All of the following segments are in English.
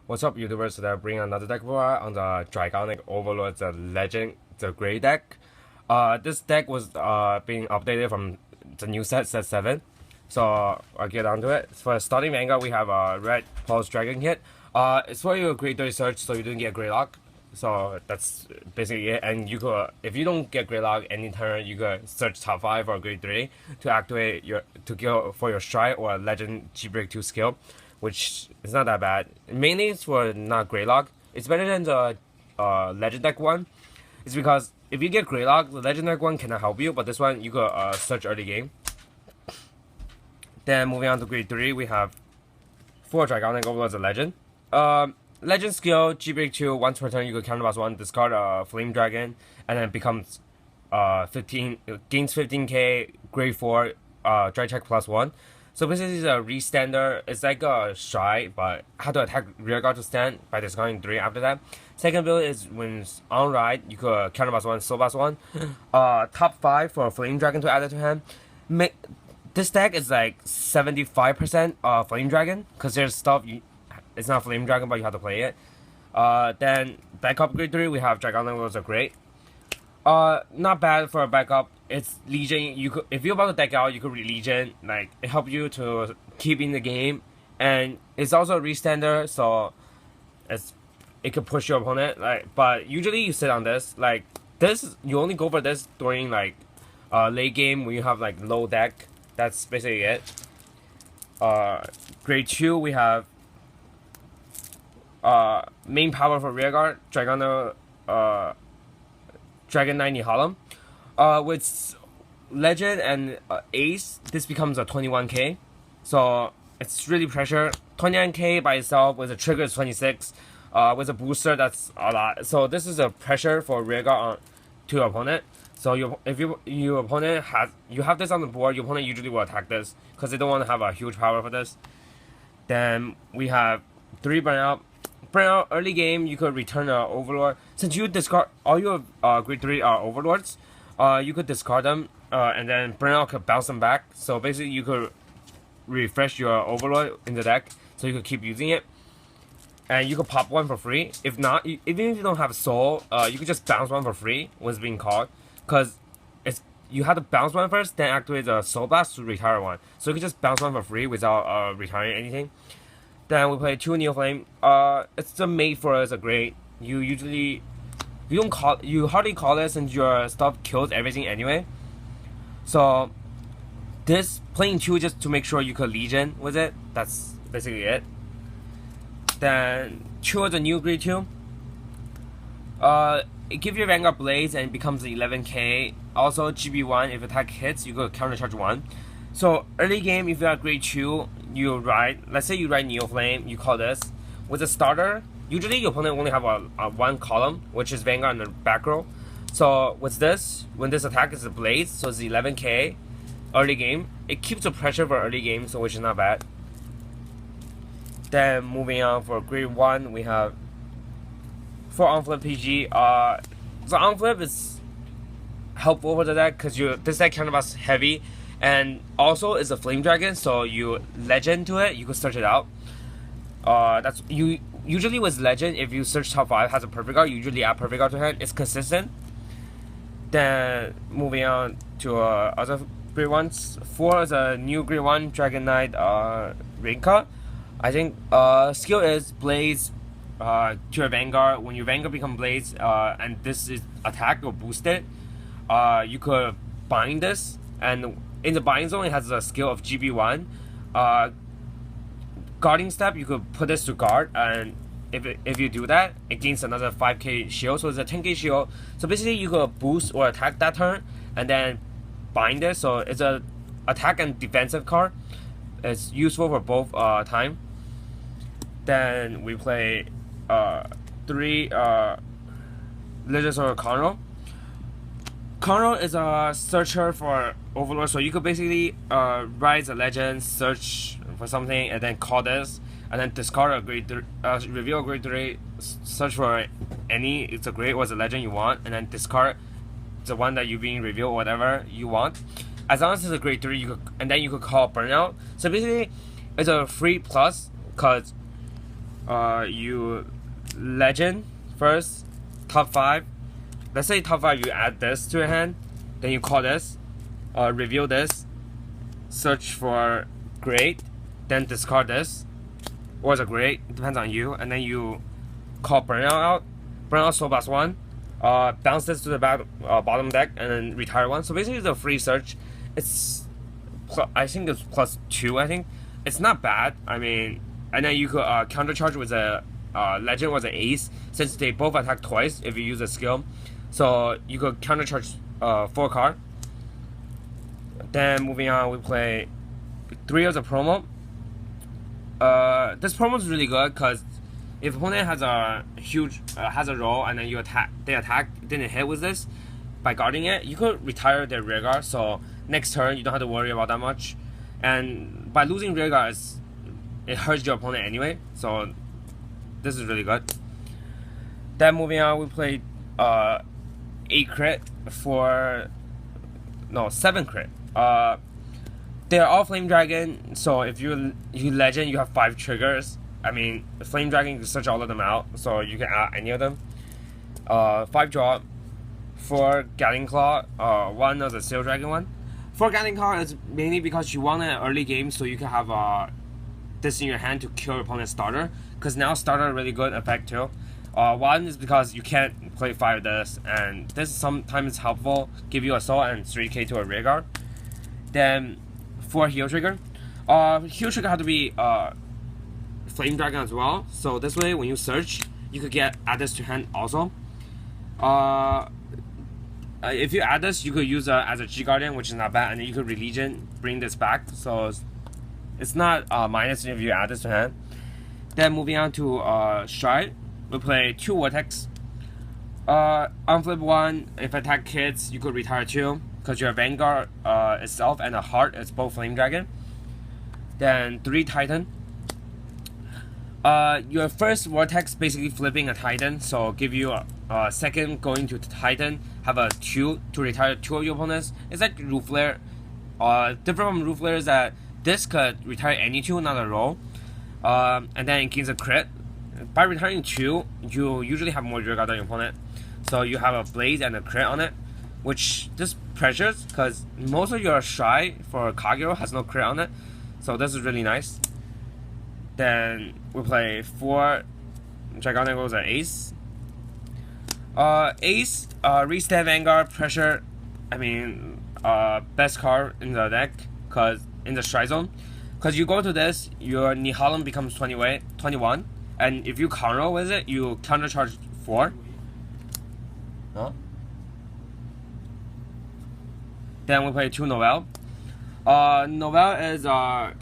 What's up, YouTubers? Today I bring another deck for on the Dragonic Overlord, the Legend, the Grey deck. This deck was being updated from the new set 7. So I'll get onto it. For starting Vanguard, we have a Red Pulse Dragon Kit. It's for your Grade 3 search, so you don't get Greylock. So that's basically it. And you could, if you don't get Greylock any turn, you could search top 5 or Grade 3 to activate to go for your Strike or Legend G-Break 2 skill, which is not that bad. Mainly it's for not Greylock. It's better than the Legend deck one. It's because if you get Greylock, the Legend deck one cannot help you, but this one you could search early game. Then moving on to Grade 3, we have 4 Dragonic Overlords of Legend. Legend skill, G-Break 2, once per turn you could counterblast 1, discard Flame Dragon, and then becomes 15, gains 15k, Grade 4, Dry Check +1. So basically it's a restander, it's like a Strike, but how to attack rearguard to stand by discarding 3 after that. Second build is when it's on ride, you could counterblast 1, soul blast 1. Top 5 for Flame Dragon to add it to hand. This deck is like 75% Flame Dragon, because there's stuff it's not Flame Dragon, but you have to play it. Then backup Grade 3, we have Dragonic was a great. Not bad for a backup. It's Legion. You could, if you're about to deck out, you could read Legion. Like it helps you to keep in the game, and it's also a restander, so it could push your opponent. Like, but usually you sit on this. Like this, you only go for this during like late game when you have like low deck. That's basically it. Grade 2, we have main power for rearguard, Dragon 90 Hollow. With Legend and Ace, this becomes a 21k. So it's really pressure. 29k by itself with a trigger is 26. With a booster, that's a lot. So this is a pressure for rearguard to your opponent. So if your opponent you have this on the board, your opponent usually will attack this because they don't want to have a huge power for this. Then we have 3 burnout. Burnout early game, you could return an Overlord. Since you discard all your Grade 3 Overlords, you could discard them, and then Burnout could bounce them back. So basically, you could refresh your Overlord in the deck, so you could keep using it. And you could pop 1 for free. If not, even if you don't have Soul, you could just bounce 1 for free when it's being called. Because you have to bounce 1 first, then activate the Soul Blast to retire 1. So you could just bounce 1 for free without retiring anything. Then we play 2 Neo Flame. It's the mate for us a great. You hardly call it since your stuff kills everything anyway. So this playing 2 just to make sure you could Legion with it. That's basically it. Then 2 is a new Grade 2. It gives your Vanguard Blaze and it becomes 11k. Also GB1, if attack hits, you could countercharge 1. So early game, if you are Grade 2, you ride. Let's say you ride Neo Flame, you call this with a starter. Usually your opponent only have a 1 column, which is Vanguard in the back row. So with this, when this attack is a Blaze, so it's 11k early game. It keeps the pressure for early game, so which is not bad. Then moving on for Grade 1, we have 4 on-flip PG. The on-flip is helpful for the deck because this deck kind of heavy, and also it's a Flame Dragon, so you Legend to it, you could search it out. That's you usually with Legend, if you search top 5 has a perfect guard, you usually add perfect guard to hand. It's consistent. Then moving on to other Grade 1s. 4 is a new Grade 1 Dragon Knight Rinka. I think skill is Blaze to your Vanguard. When your Vanguard become Blaze and this is attack or boosted, you could bind this, and in the bind zone it has a skill of GB1. Guarding step, you could put this to guard, and if you do that, it gains another 5k shield, so it's a 10k shield. So basically you could boost or attack that turn and then bind it, so it's a attack and defensive card. It's useful for both time. Then we play 3 Legends of Conroe. Conroe is a searcher for Overlord, so you could basically rise a legend, search for something, and then call this, and then discard a Grade 3, reveal a Grade 3, search for any, it's a Grade or it's a legend you want, and then discard the one that you being revealed or whatever you want. As long as it's a Grade 3, you could, and then you could call Burnout. So basically, it's a free plus, because you legend first, top 5. Let's say top 5 you add this to your hand, then you call this, reveal this, search for great, then discard this, or the great, depends on you, and then you call burnout out, burnout soul plus 1, bounce this to the back, bottom deck, and then retire 1. So basically the free search, it's, I think it's +2, I think. It's not bad, I mean, and then you could countercharge with a legend was an ace, since they both attack twice if you use a skill. So you could countercharge 4 card. Then moving on, we play 3 of the promo. This promo is really good because if opponent has a huge has a roll and then you they attack, didn't hit with this by guarding it, you could retire their rear guard. So next turn you don't have to worry about that much. And by losing rear guards, it hurts your opponent anyway. So this is really good. Then moving on, we play 8 crit for 7 crit. They're all Flame Dragon, so if you legend, you have 5 triggers. I mean, Flame Dragon, you can search all of them out, so you can add any of them. 5 drop, 4 Gatling Claw, 1 of the Steel Dragon one. 4 Gatling Claw is mainly because you want an early game, so you can have this in your hand to kill your opponent's starter, because now starter really good effect too. 1 is because you can't play 5 of this, and this sometimes is helpful, give you a soul and 3k to a rear guard. Then 4 heal trigger. Heal trigger have to be Flame Dragon as well, so this way when you search, you could add this to hand also. If you add this, you could use as a G Guardian, which is not bad, and then you could Religion, bring this back, so it's not minus if you add this to hand. Then moving on to Stride, we play 2 Vortex. On flip 1, if attack hits, you could retire 2, because your Vanguard itself and a Heart is both Flame Dragon. Then 3 Titan. Your first Vortex basically flipping a Titan, so give you a second going to Titan, have a 2 to retire 2 of your opponents. It's like Roof Flare. Different from Roof Flare is that this could retire any 2, not a roll. And then it gains a crit. By retiring 2, you usually have more rear guard than your opponent. So you have a Blaze and a crit on it, which this pressures because most of your Shy for Kagero has no crit on it. So this is really nice. Then we play 4 Dragonic goes an Ace. Ace, restand Vanguard, pressure, I mean, best card in the deck, cause in the strike zone. Cause you go to this, your Nihalem becomes 21, and if you counter with it, you countercharge 4. Huh? Then we play 2 Noelle. Noelle is a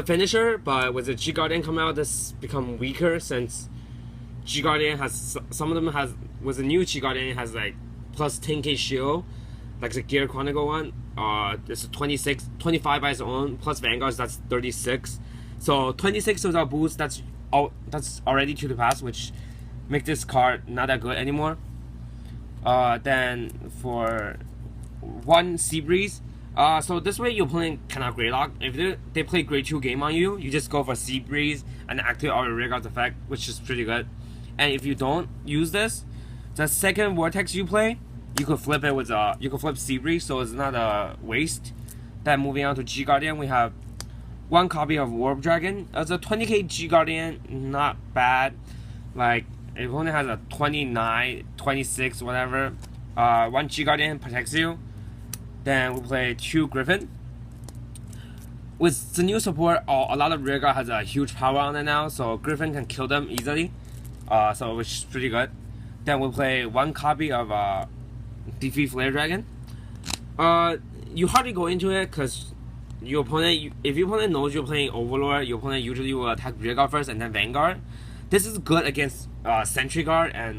finisher, but with the G Guardian coming out, this become weaker since G Guardian has some of them has with the new G Guardian has like plus 10k shield, like the Gear Chronicle one. This is 25 by its own plus Vanguard, that's 36. So 26 without boost, that's already to the pass, which make this card not that good anymore. Then for 1 Sea Breeze. So this way your opponent cannot Greylock. If they play Grade 2 game on you, you just go for Sea Breeze and activate all your rear guard's effect, which is pretty good. And if you don't use this, the second Vortex you play, you could flip it with you could flip Sea Breeze, so it's not a waste. Then moving on to G Guardian, we have 1 copy of Warp Dragon. As a 20k G Guardian, not bad. Like if opponent has a 29, 26, whatever, 1 G Guardian protects you. Then we play 2 Griffin. With the new support, a lot of rear guard has a huge power on it now, so Griffin can kill them easily. So which is pretty good. Then we play 1 copy of Defeat Flare Dragon. You hardly go into it because your opponent, if your opponent knows you're playing Overlord, your opponent usually will attack rear guard first and then Vanguard. This is good against Sentry Guard and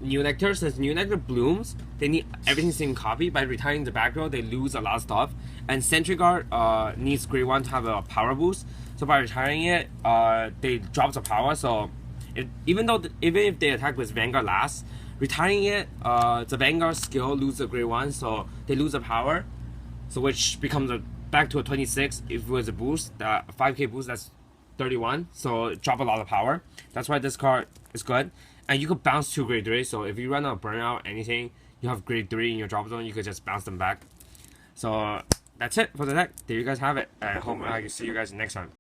New Nectar. Since New Nectar blooms, they need everything same copy. By retiring the back row, they lose a lot of stuff. And Sentry Guard needs Grade 1 to have a power boost. So by retiring it, they drop the power. So even if they attack with Vanguard last, retiring it, the Vanguard skill loses the Grade 1, so they lose the power. So which becomes a back to a 26 if it was a boost. The 5k boost, that's 31, so drop a lot of power. That's why this card is good. And you could bounce 2 grade 3, so if you run out of burnout, anything, you have grade 3 in your drop zone, you could just bounce them back. So that's it for the deck. There you guys have it. I hope I can see you guys next time.